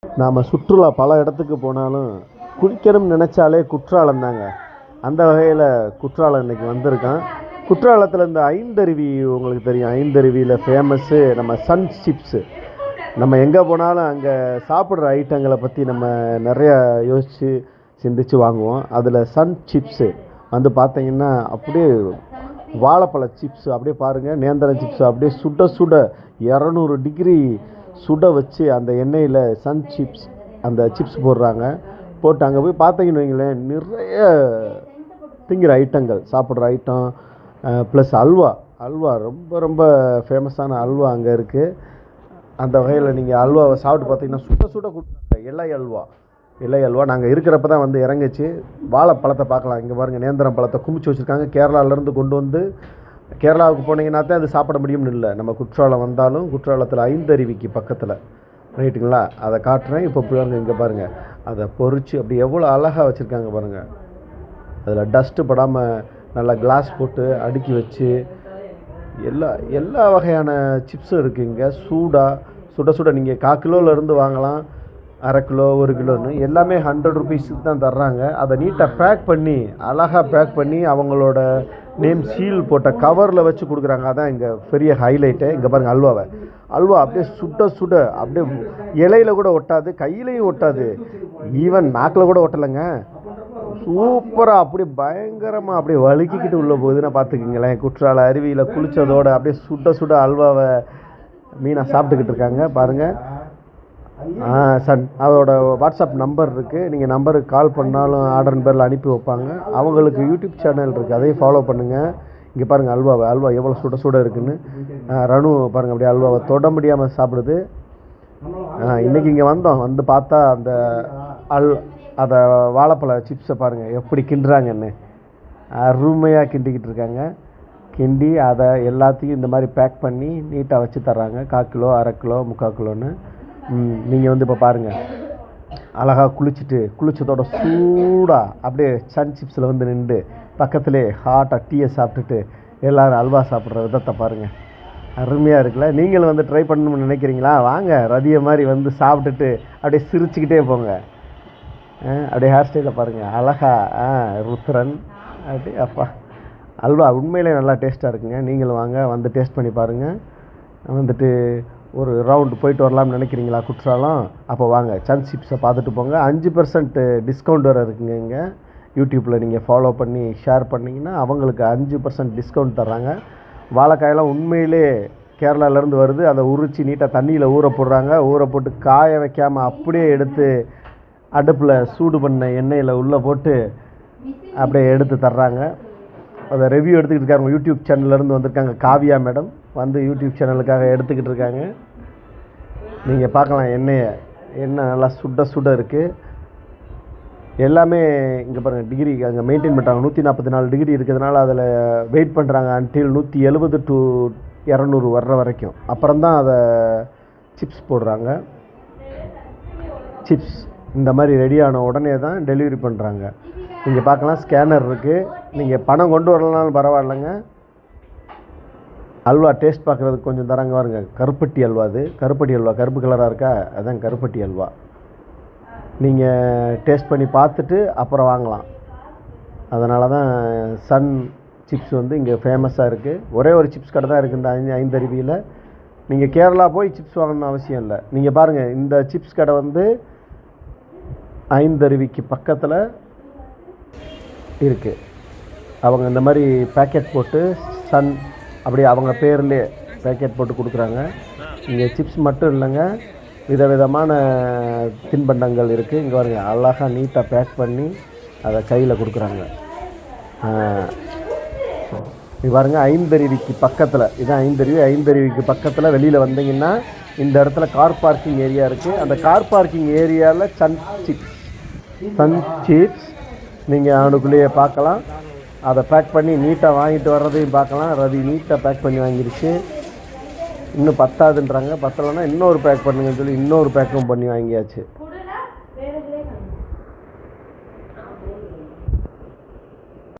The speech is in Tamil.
நாம் சுற்றுலா பல இடத்துக்கு போனாலும் குளிக்கணும்னு நினச்சாலே குற்றாலம் தாங்க. அந்த வகையில் குற்றாலம் இன்றைக்கி வந்திருக்கான். குற்றாலத்தில் இந்த ஐந்தருவி உங்களுக்கு தெரியும். ஐந்தருவியில் ஃபேமஸ்ஸு நம்ம சன் சிப்ஸு. நம்ம எங்கே போனாலும் அங்கே சாப்பிட்ற ஐட்டங்களை பற்றி நம்ம நிறையா யோசித்து சிந்தித்து வாங்குவோம். அதில் சன் சிப்ஸு வந்து பார்த்திங்கன்னா அப்படியே வாழைப்பழ சிப்ஸு அப்படியே பாருங்கள், நேந்திரம் சிப்ஸு அப்படியே சுட சுட 200 டிகிரி சுட வச்சு அந்த எண்ணெயில் சன் சிப்ஸ் அந்த சிப்ஸ் போடுறாங்க. போட்டு அங்கே போய் பார்த்தீங்கன்னு வைங்களேன், நிறைய திங்கிற ஐட்டங்கள், சாப்பிட்ற ஐட்டம் ப்ளஸ் அல்வா ரொம்ப ரொம்ப ஃபேமஸான அல்வா அங்கே இருக்குது. அந்த வகையில் நீங்கள் அல்வாவை சாப்பிட்டு பார்த்தீங்கன்னா சுட சுட கொடுத்தாங்க. இலை அல்வா நாங்கள் இருக்கிறப்ப தான் வந்து இறங்குச்சு. வாழைப்பழத்தை பார்க்கலாம். இங்கே பாருங்கள், நேந்திரம் பழத்தை குமிச்சு வச்சுருக்காங்க. கேரளாவிலேருந்து கொண்டு வந்து கேரளாவுக்கு போனீங்கன்னா தான் அது சாப்பிட முடியும்னு இல்லை. நம்ம குற்றாலம் வந்தாலும் குற்றாலத்தில் ஐந்தருவிக்கு பக்கத்தில் ரைட்டுங்களா, அதை காட்டுறேன். இப்போ பாருங்கள், இங்கே பாருங்கள், அதை பொறிச்சு அப்படி எவ்வளோ அழகாக வச்சுருக்காங்க பாருங்கள். அதில் டஸ்ட்டு படாமல் நல்லா கிளாஸ் போட்டு அடுக்கி வச்சு எல்லா வகையான சிப்ஸும் இருக்குது இங்கே. சுட சுட நீங்கள் 1/4 கிலோலேருந்து வாங்கலாம், 1/2 கிலோ 1 கிலோன்னு எல்லாமே 100 ருபீஸுக்கு தான் தர்றாங்க. அதை நீட்டாக பேக் பண்ணி அழகாக பேக் பண்ணி அவங்களோட நேம் சீல் போட்ட கவரில் வச்சு கொடுக்குறாங்க. அதான் இங்கே பெரிய ஹைலைட்டு. இங்கே பாருங்கள், அல்வா அப்படியே சுட அப்படியே இலையில கூட ஒட்டாது, கையிலையும் ஒட்டாது, ஈவன் நாக்கில் கூட ஒட்டலைங்க. சூப்பராக அப்படியே பயங்கரமாக அப்படியே வழுக்கிக்கிட்டு உள்ள போகுதுன்னு பார்த்துக்கிங்களேன். குற்றால அருவியில் குளித்ததோடு அப்படியே சுட அல்வாவை மீனாக சாப்பிட்டுக்கிட்டு இருக்காங்க பாருங்கள். அதோட வாட்ஸ்அப் நம்பர் இருக்குது. நீங்கள் நம்பருக்கு கால் பண்ணாலும் ஆர்டர் பேரில் அனுப்பி வைப்பாங்க. அவங்களுக்கு யூடியூப் சேனல் இருக்குது, அதையும் ஃபாலோ பண்ணுங்கள். இங்கே பாருங்கள், அல்வா எவ்வளோ சுட இருக்குன்னு. ரணு பாருங்கள், அப்படியே அல்வாவை தொட முடியாமல் சாப்பிடுது. இன்றைக்கி இங்கே வந்து பார்த்தா அதை வாழைப்பழ சிப்ஸை பாருங்கள் எப்படி கிண்டுறாங்கன்னு. அருமையாக கிண்டிக்கிட்டு இருக்காங்க. கிண்டி அதை எல்லாத்தையும் இந்த மாதிரி பேக் பண்ணி நீட்டாக வச்சு தர்றாங்க. 1/4 கிலோ 1/2 கிலோ 3/4 கிலோன்னு. நீங்கள் வந்து இப்போ பாருங்கள், அழகாக குளிச்சதோட சூடாக அப்படியே சன் சிப்ஸில் வந்து நின்று பக்கத்துலேயே ஹாட்டாக டீயை சாப்பிட்டுட்டு எல்லோரும் அல்வா சாப்பிட்ற விதத்தை பாருங்கள். அருமையாக இருக்குல்ல. நீங்களும் வந்து ட்ரை பண்ணணும்னு நினைக்கிறீங்களா? வாங்க, ரதியை மாதிரி வந்து சாப்பிட்டுட்டு அப்படியே சிரிச்சுக்கிட்டே போங்க. அப்படியே ஹேர் ஸ்டைலில் பாருங்கள், அழகா ருத்ரன் அப்படியே அப்பா. அல்வா உண்மையிலே நல்லா டேஸ்ட்டாக இருக்குங்க. நீங்களும் வாங்க, வந்து டேஸ்ட் பண்ணி பாருங்கள். வந்துட்டு ஒரு ரவுண்டு போயிட்டு வரலாம்னு நினைக்கிறீங்களா குற்றாலம்? அப்போ வாங்க, சன் சிப்ஸை பார்த்துட்டு போங்க. 5% டிஸ்கவுண்ட் வர இருக்குங்க இங்கே. யூடியூப்பில் நீங்கள் ஃபாலோ பண்ணி ஷேர் பண்ணிங்கன்னா அவங்களுக்கு 5% டிஸ்கவுண்ட் தர்றாங்க. வாழைக்காயெல்லாம் உண்மையிலே கேரளாவிலேருந்து வருது. அதை உரித்து நீட்டாக தண்ணியில் ஊற போடுறாங்க. ஊற போட்டு காய வைக்காமல் அப்படியே எடுத்து அடுப்பில் சூடு பண்ண எண்ணெயில் உள்ளே போட்டு அப்படியே எடுத்து தர்றாங்க. அதை ரிவ்யூ எடுத்துக்கிட்டு இருக்காங்க. யூடியூப் சேனல்லேருந்து வந்திருக்காங்க, காவியா மேடம் வந்து யூடியூப் சேனலுக்காக எடுத்துக்கிட்டு இருக்காங்க. நீங்கள் பார்க்கலாம், எண்ணெய் நல்லா சுட இருக்குது. எல்லாமே இங்கே பாருங்கள், டிகிரி அங்கே மெயின்டைன் பண்ணுறாங்க. 144 டிகிரி இருக்கிறதுனால அதில் வெயிட் பண்ணுறாங்க அன்டில் 170 to 200 வர்ற வரைக்கும். அப்புறம்தான் அதை சிப்ஸ் போடுறாங்க. சிப்ஸ் இந்த மாதிரி ரெடியான உடனே தான் டெலிவரி பண்ணுறாங்க. நீங்கள் பார்க்கலாம், ஸ்கேனர் இருக்குது. நீங்கள் பணம் கொண்டு வரலனாலும் பரவாயில்லைங்க. அல்வா டேஸ்ட் பார்க்குறதுக்கு கொஞ்சம் தராங்க பாருங்க. கருப்பட்டி அல்வா, கருப்பு கலராக இருக்கா, அதுதான் கருப்பட்டி அல்வா. நீங்கள் டேஸ்ட் பண்ணி பார்த்துட்டு அப்புறம் வாங்கலாம். அதனால தான் சன் சிப்ஸ் வந்து இங்கே ஃபேமஸாக இருக்குது. ஒரே ஒரு சிப்ஸ் கடை தான் இருக்குது இந்த ஐந்தருவியில். நீங்கள் கேரளா போய் சிப்ஸ் வாங்கணும்னு அவசியம் இல்லை. நீங்கள் பாருங்கள், இந்த சிப்ஸ் கடை வந்து ஐந்தருவிக்கு பக்கத்தில் இருக்குது. அவங்க இந்த மாதிரி பேக்கெட் போட்டு சன் அப்படியே அவங்க பேர்லேயே பேக்கெட் போட்டு கொடுக்குறாங்க. இங்கே சிப்ஸ் மட்டும் இல்லைங்க, விதவிதமான தின்பண்டங்கள் இருக்குது. இங்கே பாருங்க, அழகாக நீட்டாக பேக் பண்ணி அதை கையில் கொடுக்குறாங்க. இது பாருங்கள், ஐந்தருவிக்கு பக்கத்தில், இதுதான் ஐந்தருவிக்கு பக்கத்தில் வெளியில் வந்தீங்கன்னா இந்த இடத்துல கார் பார்க்கிங் ஏரியா இருக்குது. அந்த கார் பார்க்கிங் ஏரியாவில் சன் சிப்ஸ் நீங்கள் அவனுக்குள்ளேயே பார்க்கலாம். அதை பேக் பண்ணி நீட்டாக வாங்கிட்டு வர்றதையும் பார்க்கலாம். ரதி நீட்டாக பேக் பண்ணி வாங்கிருச்சு. இன்னும் பத்தாதுன்றாங்க. பத்தலைன்னா இன்னொரு பேக் பண்ணுங்கன்னு சொல்லி இன்னொரு பேக்கும் பண்ணி வாங்கியாச்சு.